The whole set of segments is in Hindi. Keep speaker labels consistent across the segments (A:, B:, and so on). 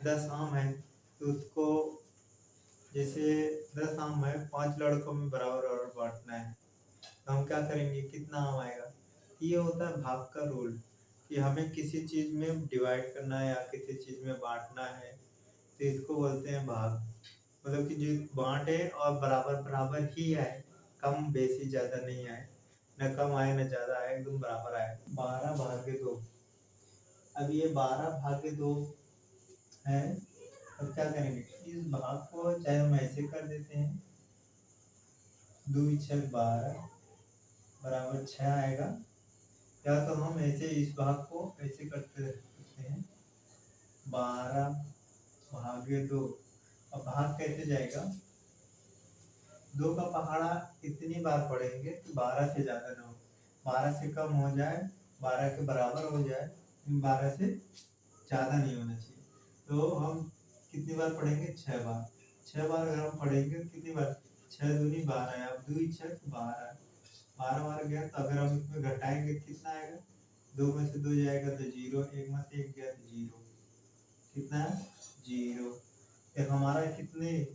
A: 10 आम है तो उसको जैसे 10 आम है 5 लड़कों में बराबर बराबर बांटना है, तो हम क्या करेंगे, कितना आम आएगा। ये होता है भाग का रूल कि हमें किसी चीज में डिवाइड करना है या किसी चीज में बांटना है, तो इसको बोलते हैं भाग। मतलब कि जो बांटे और बराबर बराबर ही आए, कम बेसी ज्यादा नहीं आए, न कम आए न ज्यादा आए, एकदम बराबर आए। 12/2। अब ये 12/2 है। अब क्या करेंगे, इस भाग को चाहे हम ऐसे कर देते हैं, 2 6 12 बराबर 6 आएगा, या तो हम ऐसे इस भाग को ऐसे करते सकते हैं, 12/2। अब भाग कैसे जाएगा, 2 का पहाड़ा इतनी बार पढ़ेंगे तो 12 से ज्यादा ना हो, 12 से कम हो जाए, 12 के बराबर हो जाए, 12 से ज्यादा नहीं होना चाहिए। तो हम कितनी बार पढ़ेंगे, 6 बार। 6 बार अगर हम पढ़ेंगे कितनी बार, 6 दूनी 12 है, अब 2 6 12, 12 बार गया, तो अगर हम इसमें घटाएंगे कितना आएगा, 2 में से 2 जाएगा तो 0, 1 में से 1 गया तो 0, कितना है 0। फिर हमारा कितने,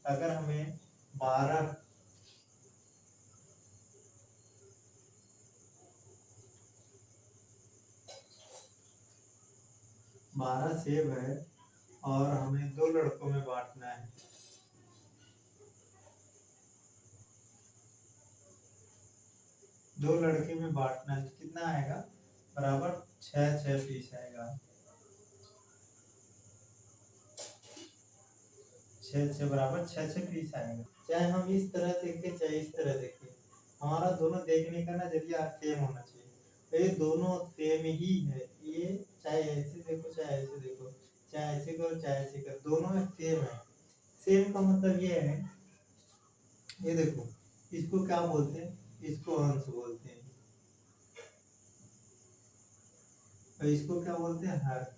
A: अगर हमें 12 सेब है और हमें 2 लड़कों में बांटना है, 2 लड़के में बांटना है, तो कितना आएगा, बराबर 6 पीस आएगा, 6 बराबर 6 पीस आएगा। चाहे हम इस तरह देखें चाहे इस तरह देखें, हमारा दोनों देखने का नजरिया सेम होना चाहिए। तो ये दोनों सेम ही है, ये चाहे ऐसे देखो चाहे ऐसे देखो, चाहे ऐसे करो चाहे ऐसे करो, दोनों सेम है। सेम का मतलब ये है, ये देखो, इसको क्या बोलते हैं, इसको अंश बोलते हैं, और इसको क्या बोलते हैं, हर।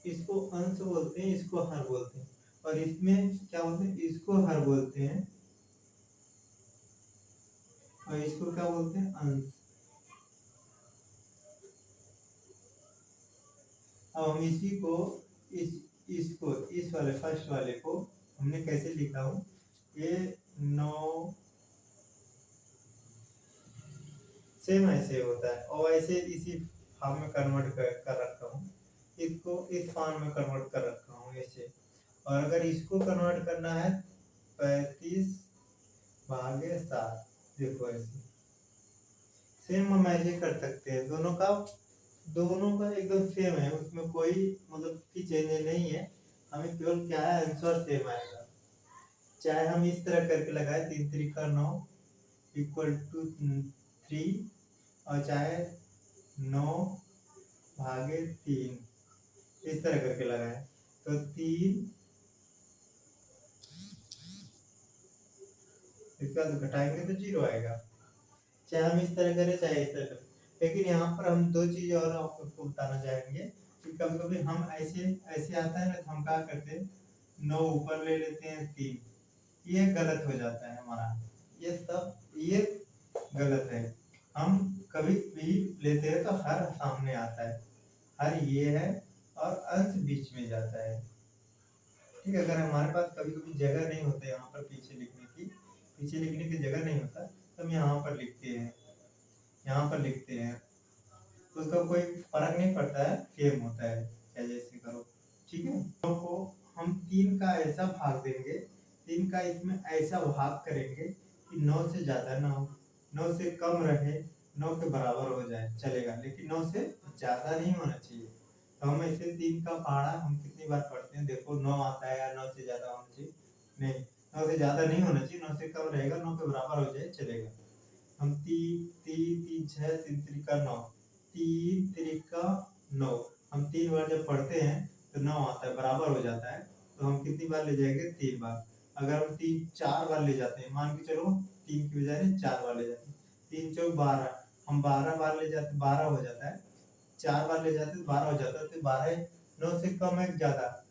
A: इसको अंश बोलते हैं, इसको हर बोलते हैं, और इसमें क्या बोलते हैं, इसको हर बोलते हैं और इसको क्या बोलते हैं, अंश। अब हम इसी को इसको इस वाले फर्स्ट वाले को हमने कैसे लिखा हूँ, ये 9 सेम ऐसे होता है, और ऐसे इसी फॉर्म में कन्वर्ट कर रखा हूँ, इसको इस फॉर्म में कन्वर्ट कर रखा हूँ ऐसे। और अगर इसको कन्वर्ट करना है 35/7, देखो ऐसे सेम हम ऐसे कर सकते हैं, दोनों का एकदम सेम है, उसमें कोई मतलब की चेंज नहीं है, हमें केवल क्या है, आंसर सेम आएगा। चाहे हम इस तरह करके लगाए 3 3 9 इक्वल टू 3, और चाहे 9/3 इस तरह करके लगाए, तो 3, इसका तो घटाएंगे तो 0 आएगा। चाहे हम इस तरह करें चाहे इस तरह करें, लेकिन यहाँ पर हम 2 चीज और आपको बताना चाहेंगे कि कभी कभी हम ऐसे ऐसे आता है ना, तो हम क्या करते हैं, 9 ऊपर ले लेते हैं 3, ये गलत हो जाता है हमारा, ये गलत है। हम कभी भी लेते हैं तो हर सामने आता है, हर ये है और अंश बीच में जाता है, ठीक है। अगर हमारे पास कभी कभी जगह नहीं होता यहाँ पर पीछे लिखने की जगह नहीं होता, तो हम यहाँ पर लिखते हैं, तो उसका कोई फर्क नहीं पड़ता है, सेम होता है, चाहे जैसे करो, ठीक है। तो को हम 3 का ऐसा भाग देंगे, 3 का इसमें ऐसा भाग करेंगे कि 9 से ज्यादा ना हो, 9 से कम रहे, 9 के बराबर हो जाए चलेगा, लेकिन 9 से ज्यादा नहीं होना चाहिए। तो हम ऐसे 3 का पहाड़ा हम कितनी बार पढ़ते हैं, देखो 9 आता है या 9 से ज्यादा होना चाहिए, नहीं 9 से ज्यादा नहीं होना चाहिए, 9 से कम रहेगा, 9 के बराबर हो जाए चलेगा। हम 3 3 3 6 3 3 9, 3 3 9, हम 3 बार जब पढ़ते हैं तो 9 आता है, बराबर हो जाता है, तो हम कितनी बार ले जाएंगे, 3 बार। अगर हम 3 4 बार ले जाते हैं, मान के चलो 3 की बजाय 4 बार ले जाते हैं, 3 चौक 12, हम 12 बार ले जाते 12 हो जाता है, 4 बार ले जाते 12 हो जाता है, तो 12 9 से कम है ज्यादा,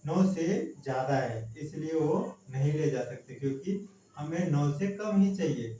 A: 9 से ज्यादा है, इसलिए वो नहीं ले जा सकते, क्योंकि हमें 9 से कम ही चाहिए,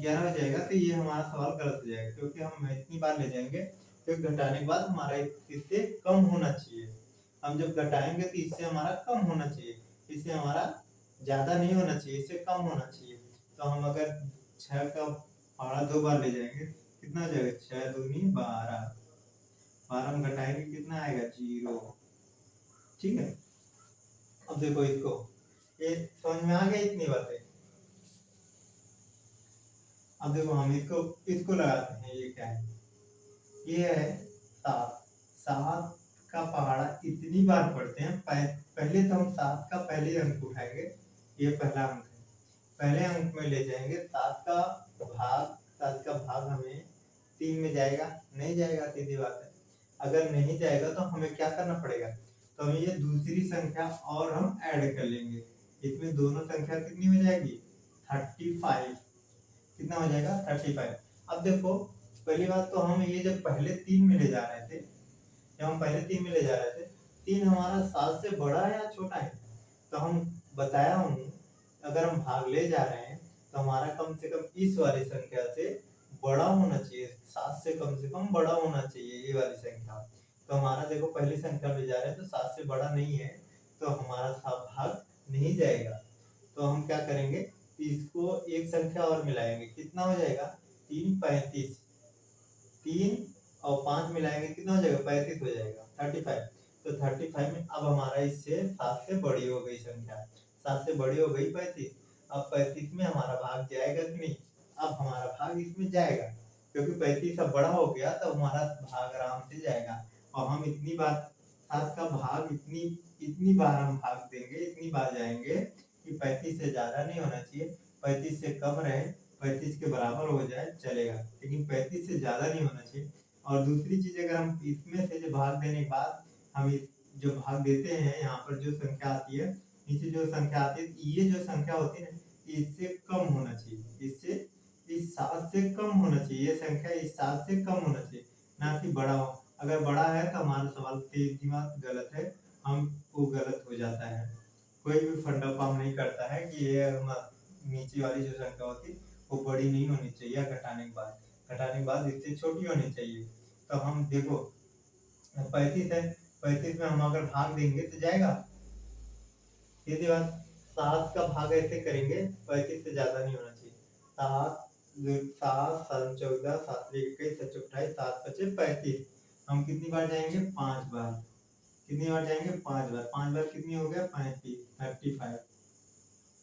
A: 11 हो जाएगा तो ये हमारा सवाल गलत हो जाएगा, क्योंकि हम इतनी बार ले जाएंगे तो घटाने के बाद हमारा इससे कम होना चाहिए। हम जब घटाएंगे तो इससे हमारा कम होना चाहिए, इससे हमारा ज्यादा नहीं होना चाहिए, इससे कम होना चाहिए। तो हम अगर 6 का पहाड़ा 2 बार ले जाएंगे कितना हो जाएगा, 6 दूनी 12, 12 हम घटाएंगे कितना आएगा, 0। ठीक है, अब देखो इसको, ये समझ में आ गया इतनी बातें। अब देखो हम इसको इसको लगाते हैं, ये क्या है, ये है 7। 7 का पहाड़ा इतनी बार पढ़ते हैं, पहले तो हम 7 का पहले अंक उठाएंगे, ये पहला अंक है, पहले अंक में ले जाएंगे 7 का भाग। 7 का भाग हमें 3 में जाएगा, नहीं जाएगा, सीधी बात है। अगर नहीं जाएगा तो हमें क्या करना पड़ेगा, तो हमें ये दूसरी संख्या और हम ऐड कर लेंगे, इसमें दोनों संख्या कितनी हो जाएगी, 35। कितना हो जाएगा, 35। अब देखो पहली बात तो हम ये जब पहले 3 में ले जा रहे थे, जब हम पहले 3 में ले जा रहे थे, 3 हमारा 7 से बड़ा है या छोटा है, तो हम बताया हूँ अगर हम भाग ले जा रहे हैं तो हमारा कम से कम इस वाली संख्या से बड़ा होना चाहिए, 7 से कम बड़ा होना चाहिए ये वाली संख्या। तो हमारा देखो पहली संख्या ले जा रहे हैं तो 7 से बड़ा नहीं है, तो हमारा भाग नहीं जाएगा। तो हम क्या करेंगे, इसको एक संख्या और मिलाएंगे, कितना हो जाएगा, 3 35। 3 और 5 मिलाएंगे कितना हो जाएगा, 35 हो जाएगा, 35। तो 35 में अब हमारा इससे 7 से बड़ी हो गई संख्या, 7 से बड़ी हो गई 35। अब 35 में हमारा भाग जाएगा कि नहीं, अब हमारा भाग इसमें जाएगा, क्योंकि 35 अब बड़ा हो गया तो हमारा भाग आराम से जाएगा। और हम इतनी बार 7 का भाग इतनी इतनी बार हम भाग देंगे, इतनी बार जाएंगे कि 35 से ज्यादा नहीं होना चाहिए, 35 से कम रहे, 35 के बराबर हो जाए चलेगा, लेकिन 35 से ज्यादा नहीं होना चाहिए। और दूसरी चीज, अगर हम इसमें से जो भाग देने के बाद हम जो भाग देते हैं, यहाँ पर जो संख्या आती है, नीचे जो संख्या आती है, ये जो संख्या होती है ना, इससे कम होना चाहिए, इससे इस 7 से कम होना चाहिए, ये संख्या इस 7 से कम होना चाहिए, ना कि बड़ा हो। अगर बड़ा है तो हमारा सवाल सीधी बात गलत है, हम वो गलत हो जाता है। कोई भी फंडा काम नहीं करता है कि ये नीचे वाली जो संख्या होती है वो बड़ी नहीं होनी चाहिए, घटाने के बाद इससे छोटी होनी चाहिए। तो हम देखो 35 है, 35 में हम अगर भाग देंगे तो जाएगा, सीधी बात। 7 का भाग ऐसे करेंगे, 35 से ज्यादा नहीं होना चाहिए, 7 7 7 14 7 21 7 28 7 25 35। हम कितनी बार जाएंगे, 5 बार। कितनी बार जाएंगे, 5 बार। 5 बार कितनी हो गया, 35 35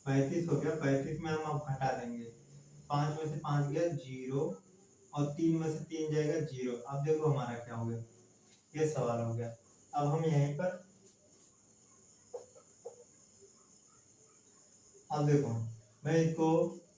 A: 35 हो गया। 35 में हम अब घटा देंगे, 5 में से 5 गया 0, और 3 में से 3 जाएगा 0। अब देखो हमारा क्या हो गया, ये सवाल हो गया। अब हम यहीं पर, अब देखो मैं इसको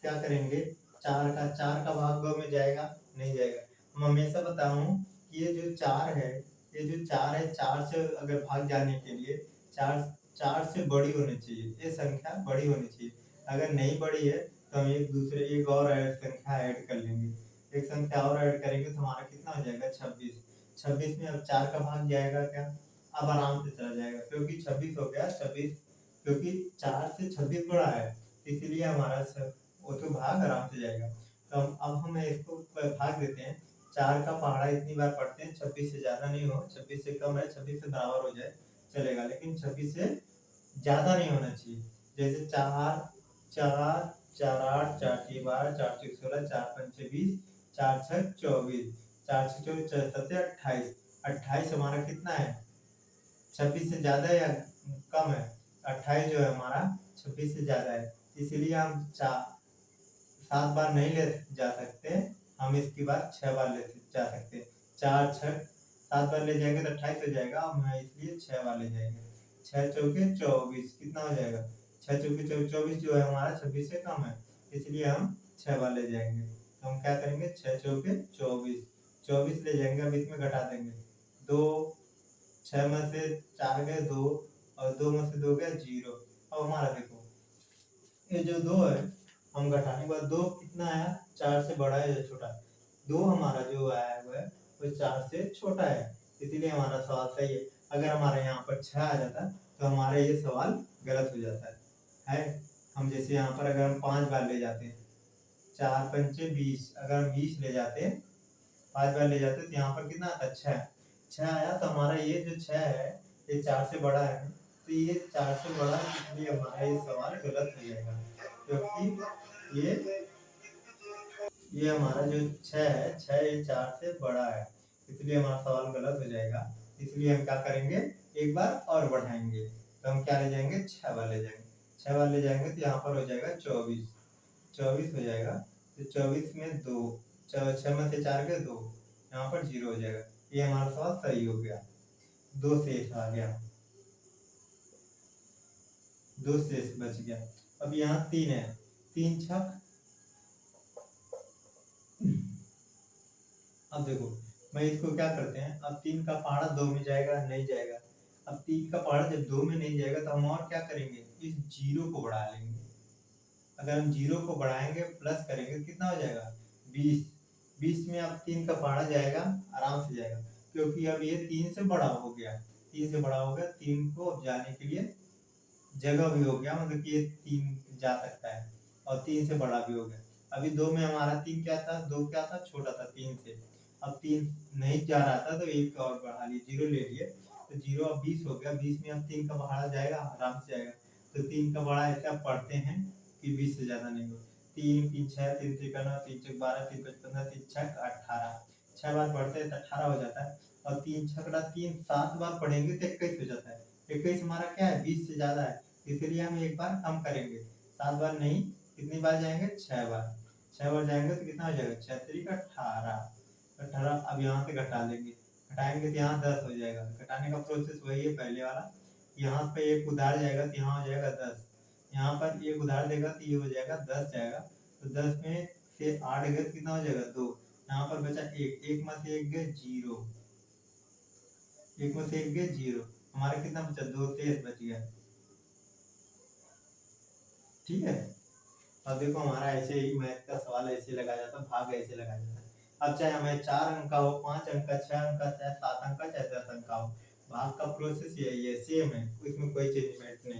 A: क्या करेंगे, 4 का भाग 2 में जाएगा, नहीं जाएगा। हम हमेशा बताया हूँ कि ये जो 4 है, ये जो 4 है, 4 से अगर भाग जाने के लिए 4 4 से बड़ी होनी चाहिए, ये संख्या बड़ी होनी चाहिए। अगर नहीं बड़ी है तो हम एक और संख्या ऐड कर लेंगे, एक संख्या और ऐड करेंगे तो हमारा कितना हो जाएगा, 26। 26 में अब 4 का भाग जाएगा क्या, अब आराम से चला जाएगा, क्योंकि 26 हो गया। 26 क्योंकि 4 से 26 बड़ा है, इसलिए हमारा वो तो भाग आराम से जाएगा। तो अब हम इसको भाग देते हैं, 4 का पहाड़ा इतनी बार पढ़ते हैं, 26 से ज्यादा नहीं हो, 26 से कम है, 26 से बराबर हो जाए चलेगा, लेकिन 26 से ज्यादा नहीं होना चाहिए। जैसे 4 4 4 8 4 6 12 4 6 16 4 5 20 4 6 24 4 6 24 4 7 28 28 हमारा कितना है, 26 से ज्यादा है या कम है, 28 जो है हमारा 26 से ज्यादा है, इसलिए हम 7 बार नहीं ले जा सकते, हम इसके बाद 6 बार ले जा सकते हैं। 4 6 7 बार ले जाएंगे तो 28 हो जाएगा, हम इसलिए 6 बार ले जाएंगे। 6 चौके 24 कितना हो जाएगा, 6 चौके 24 जो है हमारा 26 से कम है, इसलिए हम 6 बार ले जाएंगे। तो हम क्या करेंगे, 6 चौके 24 24 ले जाएंगे, अब इसमें घटा देंगे, 2 6 में से 4 गए 2, और 2 में से 2 गया 0। अब हमारा देखो ये जो 2 है, हम घटाने के बाद 2 कितना आया, 4 से बड़ा है या छोटा, 2 हमारा जो आया हुआ है वो 4 से छोटा है, इसीलिए हमारा सवाल सही है। अगर हमारे यहाँ पर 6 आ जाता तो हमारा ये सवाल गलत हो जाता है। हम जैसे यहाँ पर अगर हम 5 बार ले जाते हैं, 4 पंचे 20, अगर हम 20 ले जाते, 5 बार ले जाते तो यहाँ पर कितना आता? 6। 6 आया तो हमारा ये जो 6 है ये 4 से बड़ा है, तो ये 4 से बड़ा है, इसलिए हमारा ये सवाल गलत हो जाएगा, क्योंकि ये हमारा जो 6 है, 6 ये 4 से बड़ा है, इसलिए हमारा सवाल गलत हो जाएगा। इसलिए हम क्या करेंगे, एक बार और बढ़ाएंगे, तो हम क्या ले जाएंगे, 6 बार ले जाएंगे। 6 बार ले जाएंगे तो यहाँ पर हो जाएगा 24, 24 हो जाएगा। तो 24 में 2, 6 में से 4 के 2, यहाँ पर 0 हो जाएगा। ये हमारा सवाल सही हो गया, 2 शेष आ गया, 2 शेष बच गया। अब यहाँ 3 है, 3 छक, अब देखो मैं इसको क्या करते हैं, अब 3 का पहाड़ा 2 में जाएगा, नहीं जाएगा। अब 3 का पहाड़ा जब 2 में नहीं जाएगा तो हम और क्या करेंगे, इस 0 को बढ़ा लेंगे। अगर हम 0 को बढ़ाएंगे प्लस करेंगे कितना हो जाएगा, 20। 20 में अब 3 का पहाड़ा जाएगा, आराम से जाएगा, क्योंकि अब ये 3 से बड़ा हो गया, 3 से बड़ा हो गया, 3 को अब जाने के लिए जगह भी हो गया, मतलब कि ये 3 जा सकता है, और 3 से बड़ा भी हो गया। अभी 2 में हमारा 3 क्या था, 2 क्या था, छोटा था 3 से। अब 3 नहीं जा रहा था तो 1 और बढ़ा लिए, 0 ले लिए, तो 0 अब 20 हो गया। 20 में अब 3 का पहाड़ा जाएगा, आराम से जाएगा। तो 3 का पहाड़ा ऐसा पढ़ते हैं कि 20 से ज़्यादा नहीं हो। 3 3 6, 3 3 9, 3 6 12, 3 5 15, 3 6 18, 6 बार पढ़ते हैं तो 18 हो जाता है। और 3 6 3 7 बार पढ़ेंगे तो 21 हो जाता है। 21 हमारा क्या है, 20 से ज़्यादा है, इसलिए हम एक बार कम करेंगे, 7 बार नहीं, कितनी बार जाएंगे, 6 बार। 6 बार जाएंगे तो कितना हो जाएगा, 6 3 18, 18। अब यहाँ से घटा लेंगे, घटाएंगे तो यहाँ 10 हो जाएगा। घटाने का प्रोसेस वही है पहले वाला, यहाँ पे एक उधार जाएगा तो यहाँ हो जाएगा 10, यहाँ पर एक उधार देगा तो ये हो जाएगा 10 जाएगा। तो 10 में से 8 गए तो कितना हो जाएगा, 2। यहाँ पर बचा 1, 1 में से 1 गए 0, 1 में से 1 गए 0, हमारा कितना बचा, 2 शेष बच गया। ठीक है, अब देखो हमारा ऐसे ही मैथ का सवाल ऐसे लगाया जाता है, भाग ऐसे लगाया जाता है। अब चाहे हमें 4 अंक का हो, 5 अंक का, 6 अंक का, चाहे 7 अंक का, चाहे 10 अंक का हो, भाग का प्रोसेस यही है, सेम है, इसमें कोई चेंजमेंट नहीं।